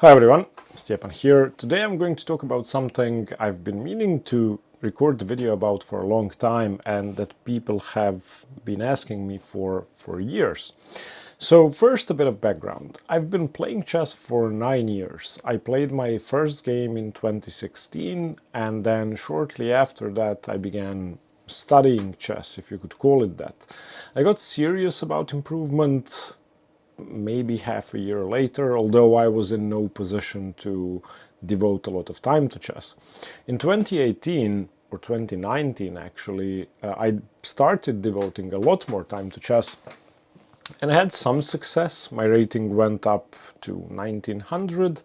Hi everyone, Stepan here. Today I'm going to talk about something I've been meaning to record the video about for a long time and that people have been asking me for years. So first, a bit of background. I've been playing chess for 9 years. I played my first game in 2016 and then shortly after that I began studying chess, if you could call it that. I got serious about improvement maybe half a year later, although I was in no position to devote a lot of time to chess. In 2018 or 2019 actually, I started devoting a lot more time to chess and I had some success. My rating went up to 1900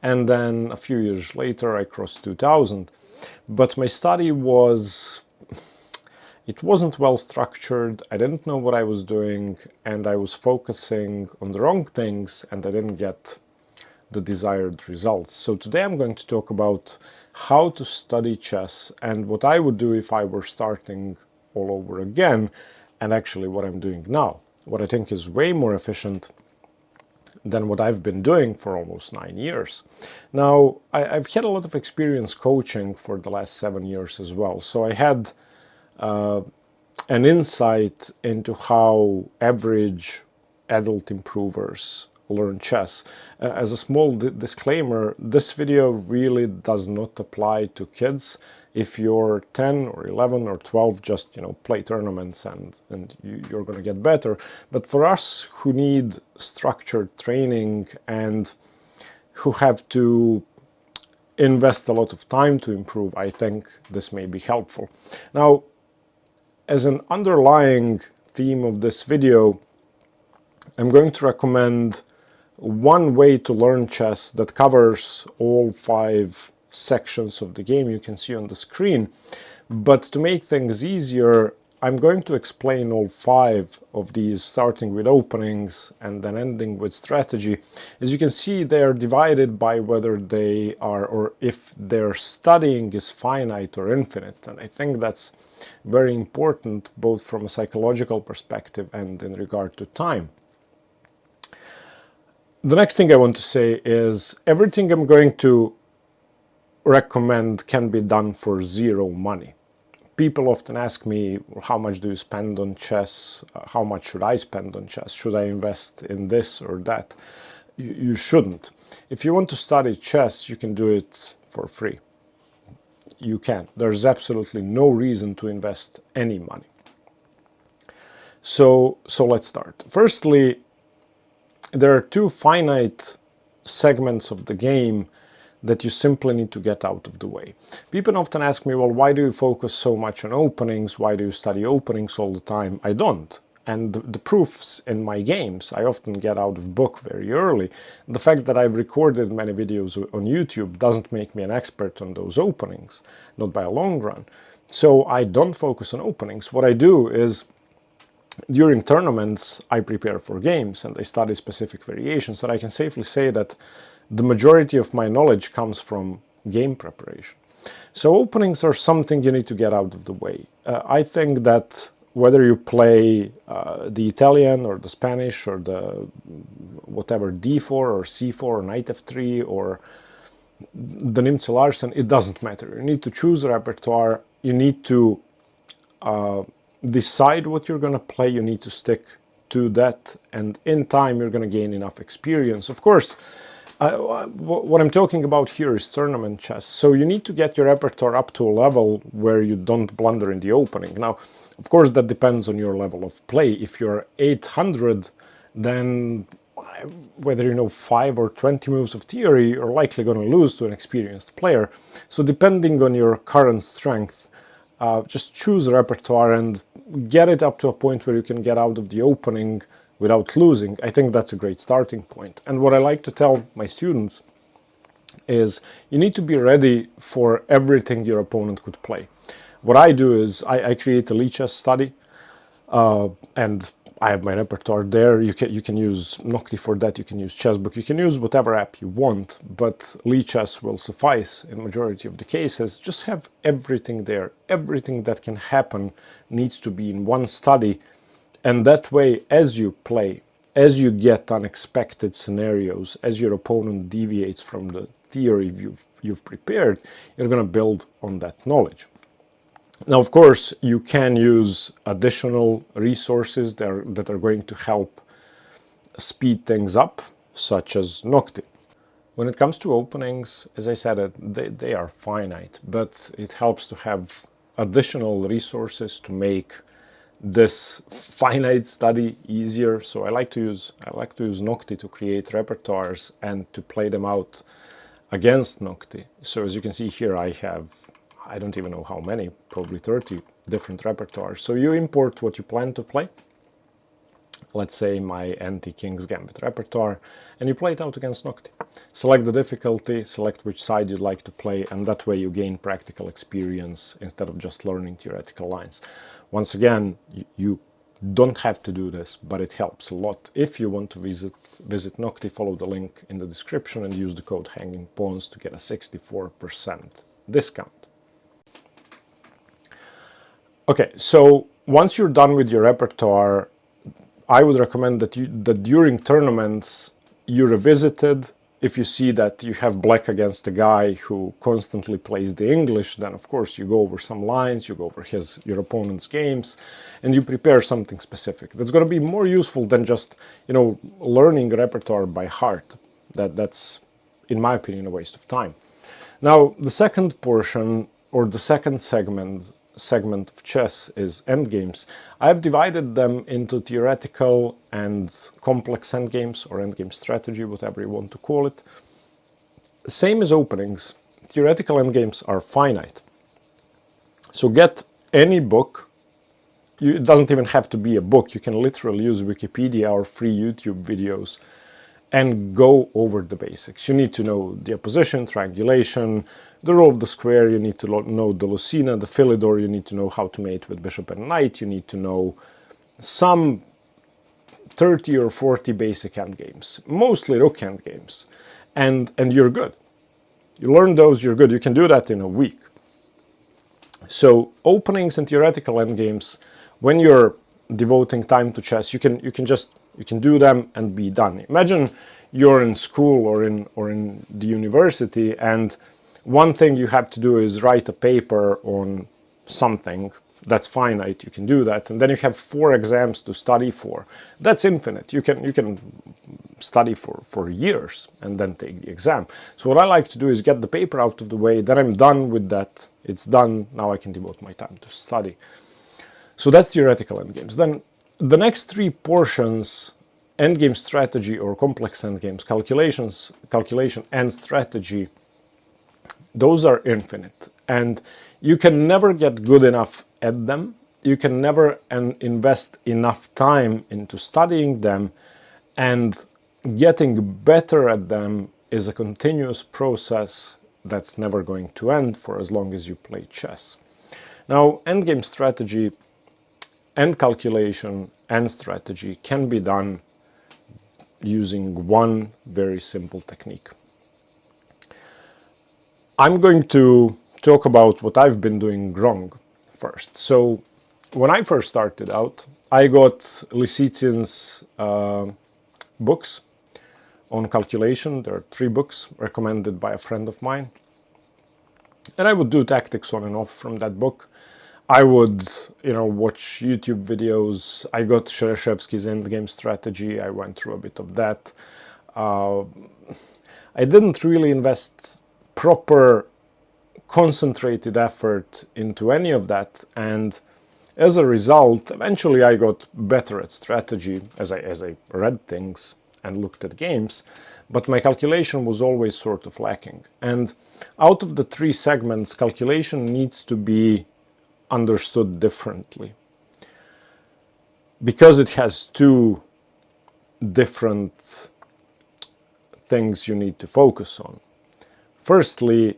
and then a few years later I crossed 2000. But my study it wasn't well structured, I didn't know what I was doing, and I was focusing on the wrong things and I didn't get the desired results. So today I'm going to talk about how to study chess and what I would do if I were starting all over again, and actually what I'm doing now, what I think is way more efficient than what I've been doing for almost 9 years. Now, I've had a lot of experience coaching for the last 7 years as well, so I had an insight into how average adult improvers learn chess. As a small disclaimer, this video really does not apply to kids. If you're 10 or 11 or 12, just play tournaments and you're going to get better. But for us who need structured training and who have to invest a lot of time to improve, I think this may be helpful. Now, as an underlying theme of this video, I'm going to recommend one way to learn chess that covers all 5 sections of the game you can see on the screen. But to make things easier, I'm going to explain all 5 of these, starting with openings and then ending with strategy. As you can see, they are divided by whether they are, or if their studying is finite or infinite. And I think that's very important, both from a psychological perspective and in regard to time. The next thing I want to say is everything I'm going to recommend can be done for 0 money. People often ask me, how much do you spend on chess? How much should I spend on chess? Should I invest in this or that? You shouldn't. If you want to study chess, you can do it for free. You can. There's absolutely no reason to invest any money. So let's start. Firstly, there are 2 finite segments of the game that you simply need to get out of the way. People often ask me, well, why do you focus so much on openings? Why do you study openings all the time? I don't. And the proof's in my games. I often get out of book very early. The fact that I've recorded many videos on YouTube doesn't make me an expert on those openings, not by a long run. So I don't focus on openings. What I do is, during tournaments, I prepare for games and I study specific variations, and I can safely say that the majority of my knowledge comes from game preparation. So openings are something you need to get out of the way. I think that whether you play the Italian or the Spanish or the whatever d4 or c4 or knight f3 or the Nimzo Larsen, it doesn't matter. You need to choose a repertoire. You need to decide what you're going to play. You need to stick to that, and in time you're going to gain enough experience. Of course, what I'm talking about here is tournament chess. So you need to get your repertoire up to a level where you don't blunder in the opening. Now, of course, that depends on your level of play. If you're 800, then whether you know 5 or 20 moves of theory, you're likely going to lose to an experienced player. So depending on your current strength, just choose a repertoire and get it up to a point where you can get out of the opening without losing. I think that's a great starting point. And what I like to tell my students is you need to be ready for everything your opponent could play. What I do is I create a Lichess study, and I have my repertoire there. You can use Nocti for that, you can use Chessbook, you can use whatever app you want, but Lichess will suffice in majority of the cases. Just have everything there. Everything that can happen needs to be in one study, and that way, as you play, as you get unexpected scenarios, as your opponent deviates from the theory you've prepared, you're going to build on that knowledge. Now, of course, you can use additional resources that are going to help speed things up, such as Nocti. When it comes to openings, as I said, they are finite, but it helps to have additional resources to make this finite study easier. So I like to use Nocti to create repertoires and to play them out against Nocti. So as you can see here, I don't even know how many, probably 30 different repertoires. So you import what you plan to play. Let's say my anti-King's Gambit repertoire, and you play it out against Nocti. Select the difficulty, select which side you'd like to play, and that way you gain practical experience instead of just learning theoretical lines. Once again, you don't have to do this, but it helps a lot. If you want to visit Nocti, follow the link in the description and use the code Hanging Pawns to get a 64% discount. Okay, so once you're done with your repertoire, I would recommend that during tournaments you revisit it. If you see that you have black against a guy who constantly plays the English, then of course you go over some lines, you go over your opponent's games, and you prepare something specific. That's going to be more useful than just, learning repertoire by heart. That's, in my opinion, a waste of time. Now, the second portion, or the second segment of chess is endgames. I've divided them into theoretical and complex endgames, or endgame strategy, whatever you want to call it. Same as openings, theoretical endgames are finite. So get any book. It doesn't even have to be a book. You can literally use Wikipedia or free YouTube videos and go over the basics. You need to know the opposition, triangulation, the role of the square, you need to know the Lucina, the Philidor, you need to know how to mate with bishop and knight, you need to know some 30 or 40 basic endgames, mostly rook endgames, and you're good. You learn those, you're good. You can do that in a week. So openings and theoretical endgames, when you're devoting time to chess, you can do them and be done. Imagine you're in school or in the university, and one thing you have to do is write a paper on something that's finite. You can do that, and then you have 4 exams to study for. That's infinite. You can study for years and then take the exam. So what I like to do is get the paper out of the way, then I'm done with that. It's done. Now I can devote my time to study. So that's theoretical endgames. Then the next 3 portions, endgame strategy or complex endgames, calculation and strategy, those are infinite, and you can never get good enough at them. You can never invest enough time into studying them, and getting better at them is a continuous process that's never going to end for as long as you play chess. Now, endgame strategy and calculation and strategy can be done using one very simple technique. I'm going to talk about what I've been doing wrong first. So when I first started out, I got Lisitsin's books on calculation. There are 3 books recommended by a friend of mine. And I would do tactics on and off from that book. I would, watch YouTube videos. I got Shereshevsky's endgame strategy. I went through a bit of that. I didn't really invest proper concentrated effort into any of that, and as a result, eventually I got better at strategy as I read things and looked at games, but my calculation was always sort of lacking. And out of the 3 segments, calculation needs to be understood differently because it has 2 different things you need to focus on. Firstly,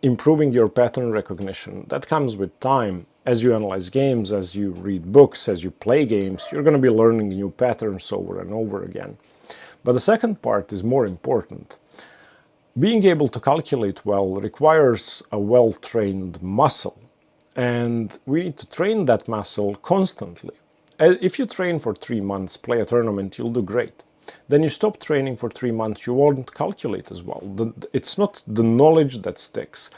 improving your pattern recognition. That comes with time. As you analyze games, as you read books, as you play games, you're going to be learning new patterns over and over again. But the second part is more important. Being able to calculate well requires a well-trained muscle, and we need to train that muscle constantly. If you train for 3 months, play a tournament, you'll do great. Then you stop training for 3 months, you won't calculate as well. It's not the knowledge that sticks.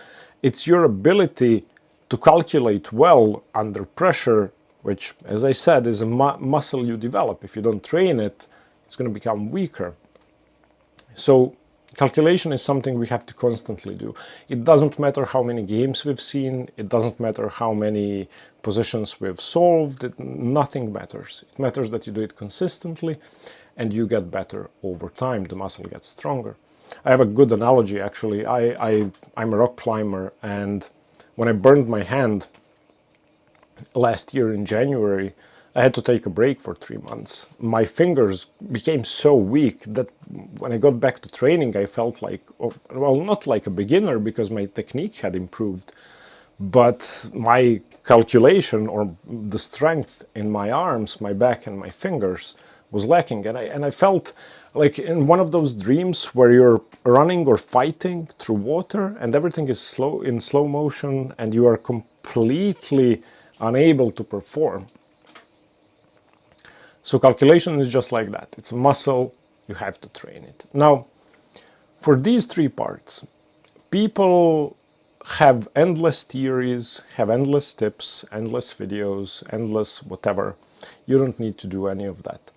It's your ability to calculate well under pressure, which, as I said, is a muscle you develop. If you don't train it, it's going to become weaker. So calculation is something we have to constantly do. It doesn't matter how many games we've seen, it doesn't matter how many positions we've solved, nothing matters. It matters that you do it consistently and you get better over time, the muscle gets stronger. I have a good analogy actually. I'm a rock climber, and when I burned my hand last year in January, I had to take a break for 3 months. My fingers became so weak that when I got back to training, I felt like, well, not like a beginner because my technique had improved, but my calculation or the strength in my arms, my back and my fingers was lacking. And I felt like in one of those dreams where you're running or fighting through water and everything is in slow motion and you are completely unable to perform. So calculation is just like that. It's a muscle, you have to train it. Now, for these 3 parts, people have endless theories, have endless tips, endless videos, endless whatever. You don't need to do any of that.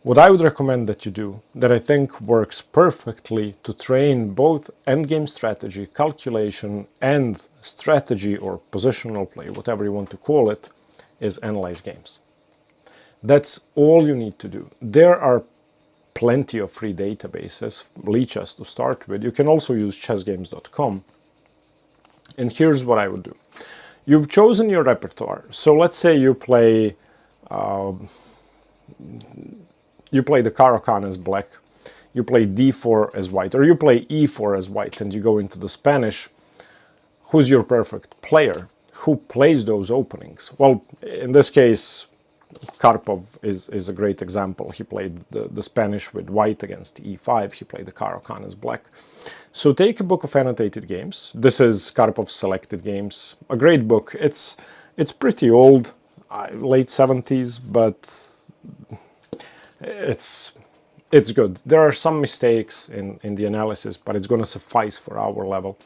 What I would recommend that you do, that I think works perfectly to train both endgame strategy, calculation, and strategy or positional play, whatever you want to call it, is analyze games. That's all you need to do. There are plenty of free databases, Lichess to start with. You can also use chessgames.com. And here's what I would do. You've chosen your repertoire. So let's say you play the Caro-Kann as black, you play d4 as white, or you play e4 as white, and you go into the Spanish. Who's your perfect player? Who plays those openings? Well, in this case, Karpov is a great example. He played the Spanish with white against e5. He played the Caro-Kann as black. So take a book of annotated games. This is Karpov's Selected Games, a great book. It's pretty old, late 70s, but it's good. There are some mistakes in the analysis, but it's going to suffice for our level.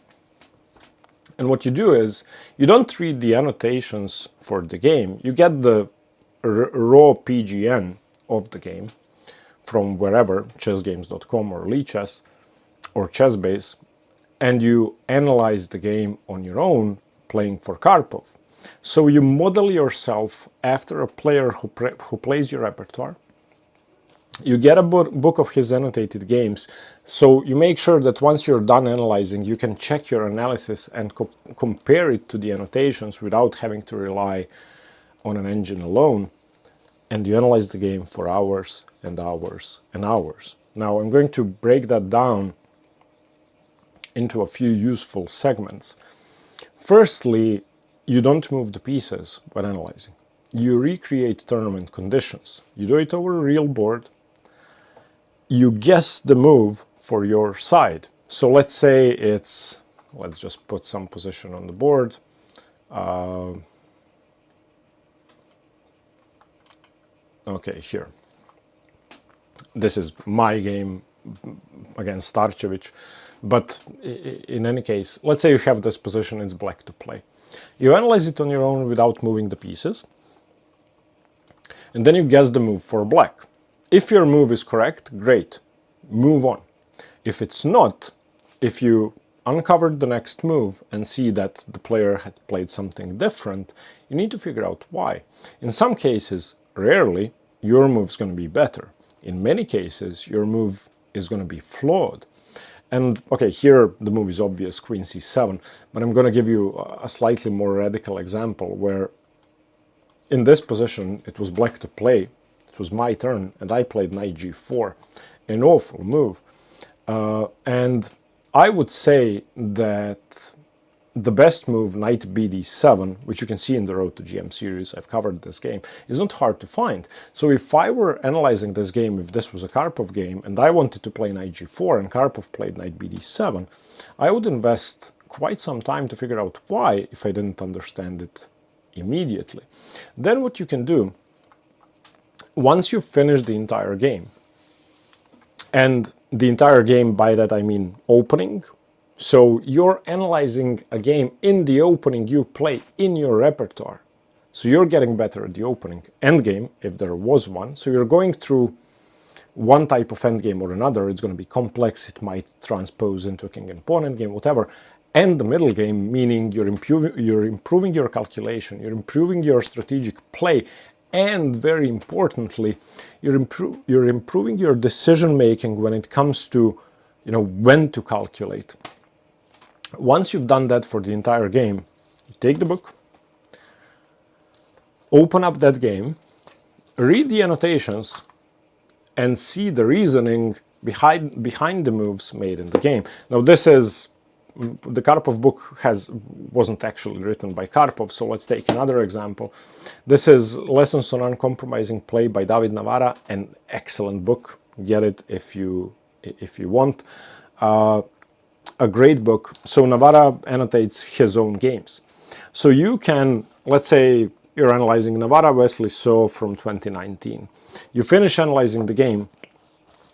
And what you do is, you don't read the annotations for the game. You get the raw PGN of the game from wherever, chessgames.com or Lichess or Chessbase, and you analyze the game on your own, playing for Karpov. So you model yourself after a player who plays your repertoire. You get a book of his annotated games, so you make sure that once you're done analyzing, you can check your analysis and compare it to the annotations without having to rely on an engine alone, and you analyze the game for hours and hours and hours. Now I'm going to break that down into a few useful segments. Firstly, you don't move the pieces when analyzing. You recreate tournament conditions. You do it over a real board. You guess the move for your side. So let's say let's just put some position on the board. Okay, here. This is my game against Starchevich. But in any case, let's say you have this position, it's black to play. You analyze it on your own without moving the pieces. And then you guess the move for black. If your move is correct, great, move on. If it's not, if you uncovered the next move and see that the player had played something different, you need to figure out why. In some cases, rarely, your move's going to be better. In many cases, your move is going to be flawed. And okay, here the move is obvious, queen c7, but I'm going to give you a slightly more radical example where in this position it was black to play, it was my turn, and I played knight g4, an awful move. And I would say that the best move, knight bd7, which you can see in the Road to GM series, I've covered this game, is not hard to find. So if I were analyzing this game, if this was a Karpov game, and I wanted to play knight g4 and Karpov played knight bd7, I would invest quite some time to figure out why if I didn't understand it immediately. Then what you can do once you've finished the entire game, and the entire game, by that I mean opening, so you're analyzing a game in the opening you play in your repertoire. So you're getting better at the opening. Endgame, if there was one, so you're going through one type of endgame or another. It's going to be complex, it might transpose into a king and pawn endgame, whatever. And the middle game, meaning you're improving your calculation, you're improving your strategic play, and very importantly, you're improving your decision making when it comes to, when to calculate. Once you've done that for the entire game, you take the book, open up that game, read the annotations, and see the reasoning behind the moves made in the game. Now this is, the Karpov book wasn't actually written by Karpov, so let's take another example. This is Lessons on Uncompromising Play by David Navarra, an excellent book. Get it if you want. A great book. So Navarra annotates his own games. So you can, let's say you're analyzing Navarra Wesley So from 2019. You finish analyzing the game,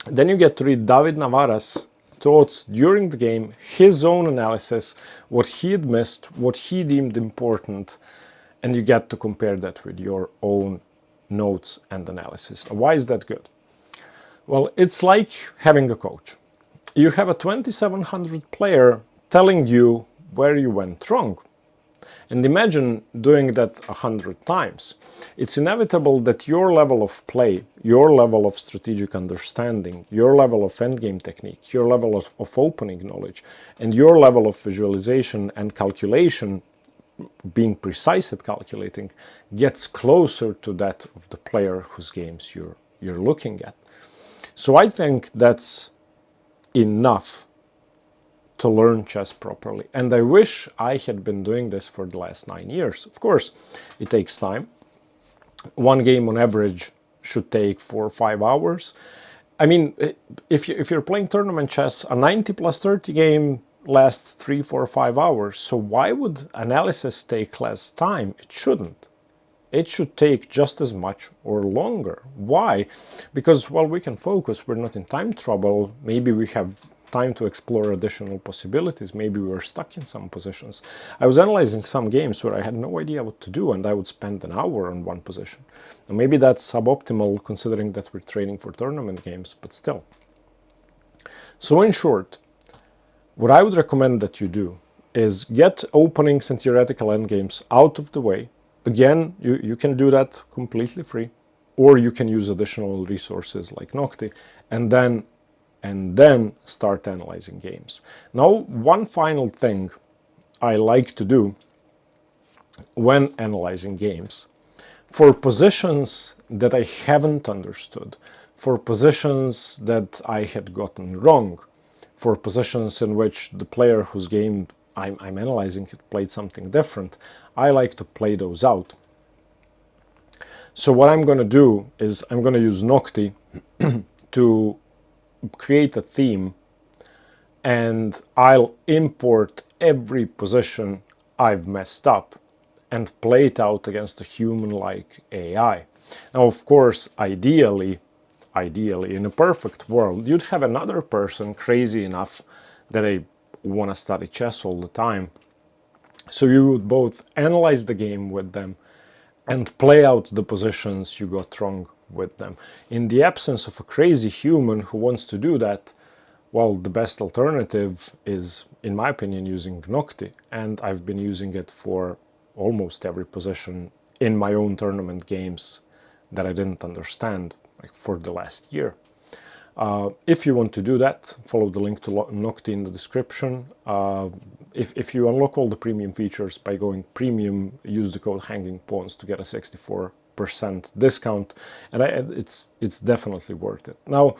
then you get to read David Navarra's thoughts during the game, his own analysis, what he had missed, what he deemed important, and you get to compare that with your own notes and analysis. Now, why is that good? Well, it's like having a coach. You have a 2700 player telling you where you went wrong. And imagine doing that 100 times. It's inevitable that your level of play, your level of strategic understanding, your level of endgame technique, your level of opening knowledge, and your level of visualization and calculation, being precise at calculating, gets closer to that of the player whose games you're looking at. So I think that's enough to learn chess properly. And I wish I had been doing this for the last 9 years. Of course, it takes time. One game on average should take 4 or 5 hours. I mean, if you're playing tournament chess, a 90 plus 30 game lasts 3, 4, 5 hours. So why would analysis take less time? It shouldn't. It should take just as much or longer. Why? Because, well, we can focus, we're not in time trouble, maybe we have time to explore additional possibilities, maybe we were stuck in some positions. I was analyzing some games where I had no idea what to do and I would spend an hour on one position. And maybe that's suboptimal considering that we're training for tournament games, but still. So in short, what I would recommend that you do is get openings and theoretical endgames out of the way. Again, you can do that completely free, or you can use additional resources like Nocti, and then start analyzing games. Now, one final thing I like to do when analyzing games, for positions that I haven't understood, for positions that I had gotten wrong, for positions in which the player whose game I'm analyzing had played something different, I like to play those out. So what I'm going to do is I'm going to use Nocti to create a theme, and I'll import every position I've messed up and play it out against a human-like AI. Now, of course, ideally, in a perfect world, you'd have another person crazy enough that they want to study chess all the time. So you would both analyze the game with them and play out the positions you got wrong with them. In the absence of a crazy human who wants to do that, well, the best alternative is, in my opinion, using Nocti. And I've been using it for almost every position in my own tournament games that I didn't understand, like for the last year. If you want to do that, follow the link to Nocti in the description. If you unlock all the premium features by going premium, use the code Hanging Pawns to get a 64% discount, and it's definitely worth it. Now,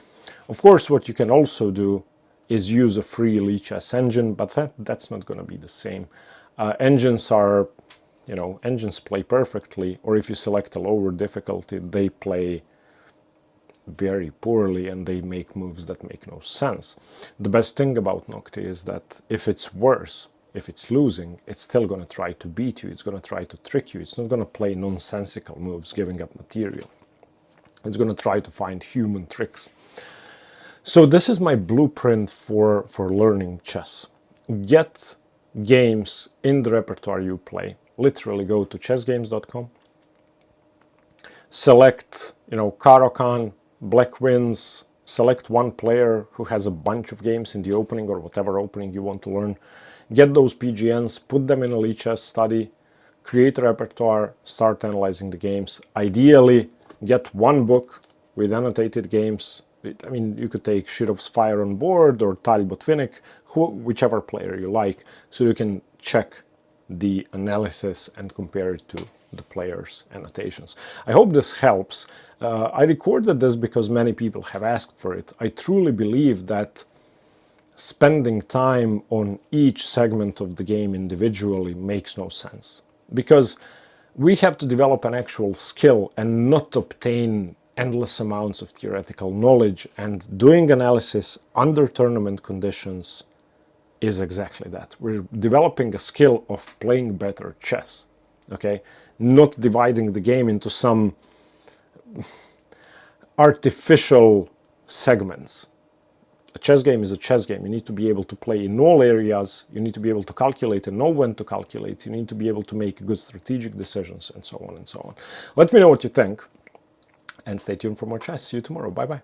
of course, what you can also do is use a free Lichess engine, but that's not going to be the same. Engines are, engines play perfectly, or if you select a lower difficulty, they play very poorly and they make moves that make no sense. The best thing about Nocti is that if it's worse, if it's losing, it's still going to try to beat you, it's going to try to trick you, it's not going to play nonsensical moves giving up material. It's going to try to find human tricks. So this is my blueprint for learning chess. Get games in the repertoire you play. Literally go to chessgames.com, select, Caro-Kann, Black Wins, select one player who has a bunch of games in the opening or whatever opening you want to learn. Get those PGNs, put them in a Lichess study, create a repertoire, start analyzing the games. Ideally, get one book with annotated games. I mean, you could take Shirov's Fire on Board or Talbot Finnick, whichever player you like, so you can check the analysis and compare it to the player's annotations. I hope this helps. I recorded this because many people have asked for it. I truly believe that spending time on each segment of the game individually makes no sense, because we have to develop an actual skill and not obtain endless amounts of theoretical knowledge. And doing analysis under tournament conditions is exactly that. We're developing a skill of playing better chess, okay? Not dividing the game into some artificial segments. A chess game is a chess game. You need to be able to play in all areas. You need to be able to calculate and know when to calculate. You need to be able to make good strategic decisions, and so on and so on. Let me know what you think, and stay tuned for more chess. See you tomorrow. Bye-bye.